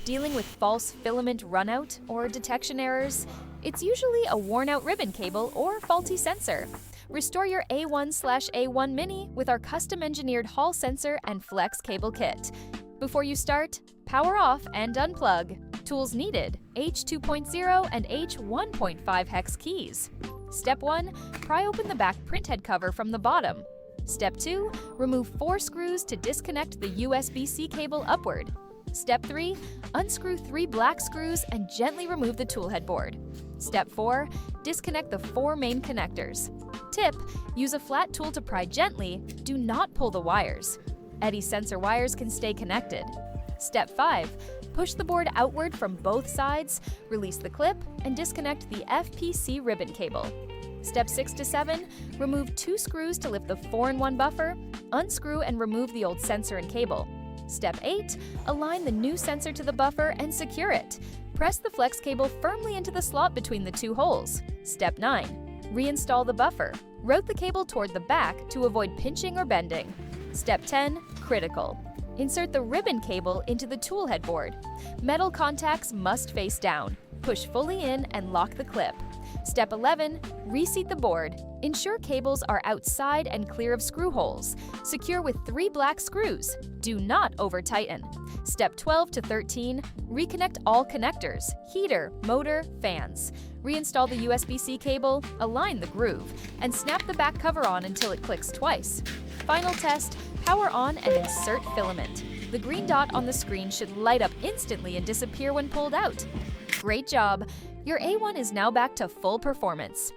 Dealing with false filament runout or detection errors? It's usually a worn-out ribbon cable or faulty sensor. Restore your A1/A1 Mini with our custom-engineered Hall sensor and flex cable kit. Before you start, power off and unplug. Tools needed: H2.0 and H1.5 hex keys. Step 1. Pry open the back printhead cover from the bottom. Step 2. Remove 4 screws to disconnect the USB-C cable upward. Step 3. Unscrew 3 black screws and gently remove the toolhead board. Step 4. Disconnect the 4 main connectors. Tip: use a flat tool to pry gently, do not pull the wires. Eddy sensor wires can stay connected. Step 5. Push the board outward from both sides, release the clip, and disconnect the FPC ribbon cable. Step 6 to 7. Remove 2 screws to lift the 4-in-1 buffer, unscrew and remove the old sensor and cable. Step 8. Align the new sensor to the buffer and secure it. Press the flex cable firmly into the slot between the 2 holes. Step 9. Reinstall the buffer. Route the cable toward the back to avoid pinching or bending. Step 10. Critical. Insert the ribbon cable into the toolhead board. Metal contacts must face down. Push fully in and lock the clip. Step 11. Reseat the board. Ensure cables are outside and clear of screw holes. Secure with 3 black screws. Do not over-tighten. Step 12 to 13. Reconnect all connectors: heater, motor, fans. Reinstall the USB-C cable, align the groove, and snap the back cover on until it clicks twice. Final test: power on and insert filament. The green dot on the screen should light up instantly and disappear when pulled out. Great job! Your A1 is now back to full performance.